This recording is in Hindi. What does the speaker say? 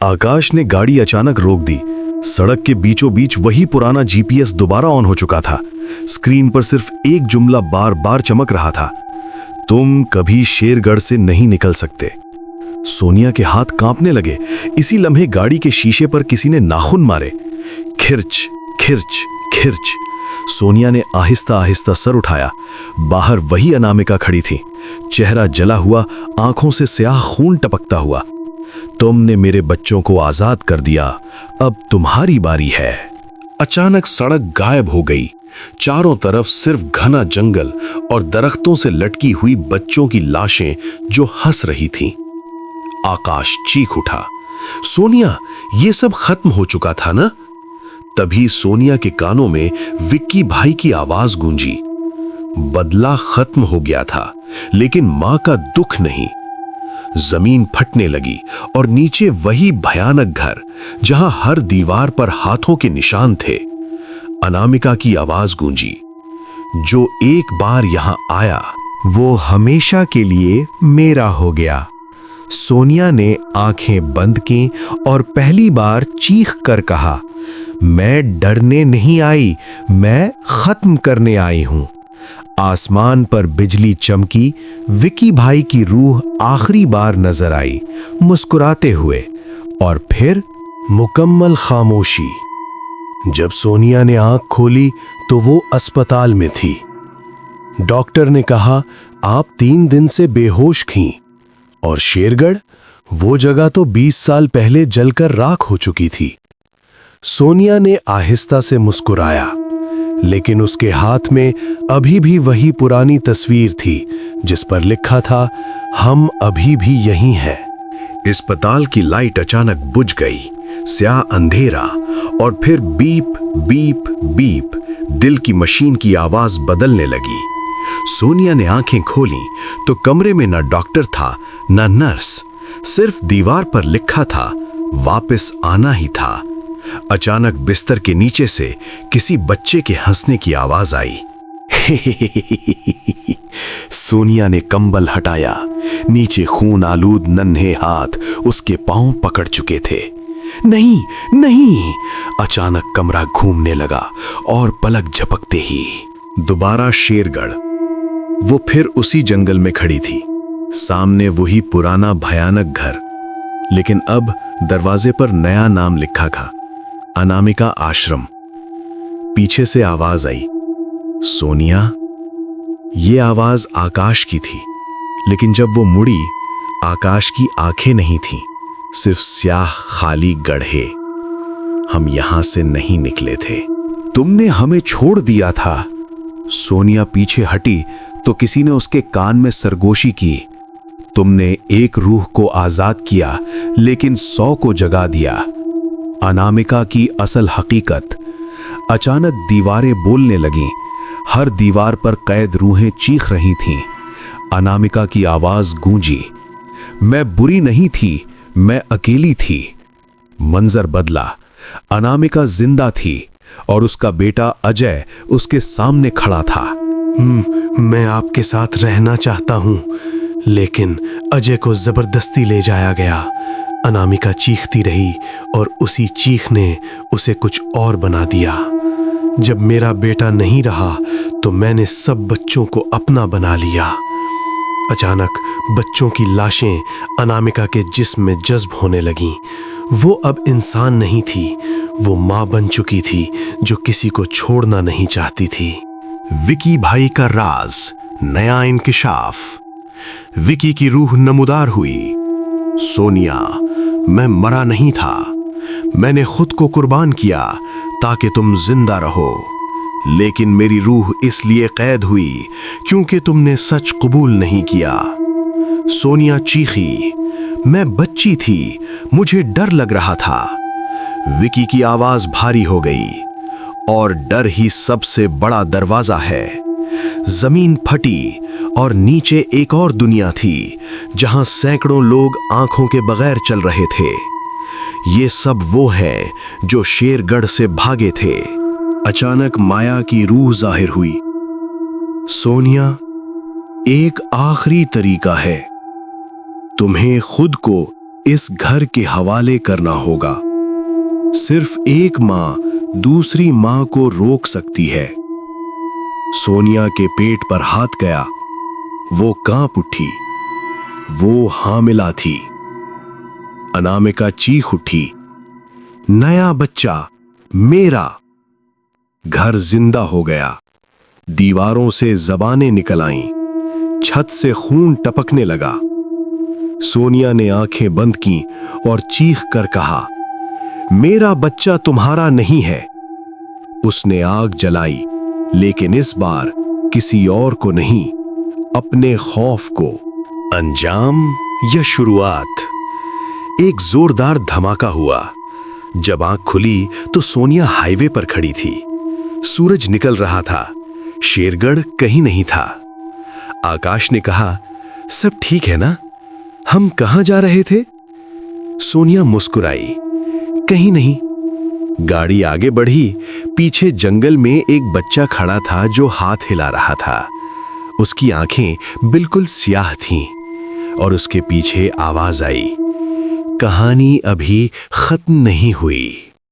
आकाश ने गाड़ी अचानक रोक दी। सड़क के बीचों बीच वही पुराना जीपीएस दोबारा ऑन हो चुका था। स्क्रीन पर सिर्फ एक जुमला बार बार चमक रहा था, तुम कभी शेरगढ़ से नहीं निकल सकते। सोनिया के हाथ कांपने लगे। इसी लम्हे गाड़ी के शीशे पर किसी ने नाखून मारे। खिर्च खिर्च खिर्च। सोनिया ने आहिस्ता आहिस्ता सर उठाया। बाहर वही अनामिका खड़ी थी, चेहरा जला हुआ, आंखों से स्याह खून टपकता हुआ। तुमने मेरे बच्चों को आजाद कर दिया, अब तुम्हारी बारी है। अचानक सड़क गायब हो गई। चारों तरफ सिर्फ घना जंगल और दरख्तों से लटकी हुई बच्चों की लाशें जो हंस रही थीं। आकाश चीख उठा, सोनिया, ये सब खत्म हो चुका था ना? तभी सोनिया के कानों में विक्की भाई की आवाज गूंजी। बदला खत्म हो गया था, लेकिन मां का दुख नहीं। जमीन फटने लगी और नीचे वही भयानक घर जहां हर दीवार पर हाथों के निशान थे। अनामिका की आवाज गूंजी, जो एक बार यहां आया वो हमेशा के लिए मेरा हो गया। सोनिया ने आंखें बंद की और पहली बार चीख कर कहा, मैं डरने नहीं आई, मैं खत्म करने आई हूं। आसमान पर बिजली चमकी। विक्की भाई की रूह आखिरी बार नजर आई, मुस्कुराते हुए, और फिर मुकम्मल खामोशी। जब सोनिया ने आंख खोली तो वो अस्पताल में थी। डॉक्टर ने कहा, आप 3 दिन से बेहोश थीं, और शेरगढ़, वो जगह तो 20 साल पहले जलकर राख हो चुकी थी। सोनिया ने आहिस्ता से मुस्कुराया, लेकिन उसके हाथ में अभी भी वही पुरानी तस्वीर थी जिस पर लिखा था, हम अभी भी यहीं हैं। अस्पताल की लाइट अचानक बुझ गई। स्याह अंधेरा, और फिर बीप बीप बीप दिल की मशीन की आवाज बदलने लगी। सोनिया ने आंखें खोली तो कमरे में न डॉक्टर था न नर्स, सिर्फ दीवार पर लिखा था, वापस आना ही था। अचानक बिस्तर के नीचे से किसी बच्चे के हंसने की आवाज आई। सोनिया ने कंबल हटाया। नीचे खून आलूद नन्हे हाथ उसके पांव पकड़ चुके थे। नहीं नहीं। अचानक कमरा घूमने लगा और पलक झपकते ही दोबारा शेरगढ़। वो फिर उसी जंगल में खड़ी थी, सामने वही पुराना भयानक घर, लेकिन अब दरवाजे पर नया नाम लिखा था, अनामिका आश्रम। पीछे से आवाज आई, सोनिया। ये आवाज आकाश की थी, लेकिन जब वो मुड़ी, आकाश की आंखें नहीं थीं, सिर्फ स्याह खाली गड्ढे। हम यहां से नहीं निकले थे, तुमने हमें छोड़ दिया था। सोनिया पीछे हटी तो किसी ने उसके कान में सरगोशी की, तुमने एक रूह को आजाद किया, लेकिन 100 को जगा दिया। अनामिका की असल हकीकत। अचानक दीवारें बोलने लगीं। हर दीवार पर कैद रूहें चीख रही थीं। अनामिका की आवाज गूंजी, मैं बुरी नहीं थी, मैं अकेली थी। मंजर बदला। अनामिका जिंदा थी और उसका बेटा अजय उसके सामने खड़ा था। मैं आपके साथ रहना चाहता हूं, लेकिन अजय को जबरदस्ती ले जाया गया। अनामिका चीखती रही और उसी चीख ने उसे कुछ और बना दिया। जब मेरा बेटा नहीं रहा तो मैंने सब बच्चों को अपना बना लिया। अचानक बच्चों की लाशें अनामिका के जिस्म में जज्ब होने लगीं। वो अब इंसान नहीं थी, वो मां बन चुकी थी जो किसी को छोड़ना नहीं चाहती थी। विक्की भाई का राज, नया इंकिशाफ। विक्की की रूह नमूदार हुई। सोनिया, मैं मरा नहीं था, मैंने खुद को कुर्बान किया ताकि तुम जिंदा रहो, लेकिन मेरी रूह इसलिए कैद हुई क्योंकि तुमने सच कबूल नहीं किया। सोनिया चीखी, मैं बच्ची थी, मुझे डर लग रहा था। विक्की की आवाज भारी हो गई, और डर ही सबसे बड़ा दरवाजा है। जमीन फटी और नीचे एक और दुनिया थी जहां सैकड़ों लोग आंखों के बगैर चल रहे थे। ये सब वो हैं जो शेरगढ़ से भागे थे। अचानक माया की रूह जाहिर हुई। सोनिया, एक आखिरी तरीका है, तुम्हें खुद को इस घर के हवाले करना होगा। सिर्फ एक मां दूसरी मां को रोक सकती है। सोनिया के पेट पर हाथ गया। वो कांप उठी। वो हामिला थी। अनामिका चीख उठी, नया बच्चा मेरा। घर जिंदा हो गया। दीवारों से जबानें निकल आईं। छत से खून टपकने लगा। सोनिया ने आंखें बंद की और चीख कर कहा, मेरा बच्चा तुम्हारा नहीं है। उसने आग जलाई, लेकिन इस बार किसी और को नहीं, अपने खौफ को। अंजाम या शुरुआत? एक जोरदार धमाका हुआ। जब आंख खुली तो सोनिया हाईवे पर खड़ी थी। सूरज निकल रहा था। शेरगढ़ कहीं नहीं था। आकाश ने कहा, सब ठीक है ना? हम कहां जा रहे थे? सोनिया मुस्कुराई, कहीं नहीं। गाड़ी आगे बढ़ी। पीछे जंगल में एक बच्चा खड़ा था जो हाथ हिला रहा था। उसकी आंखें बिल्कुल स्याह थीं और उसके पीछे आवाज आई, कहानी अभी खत्म नहीं हुई।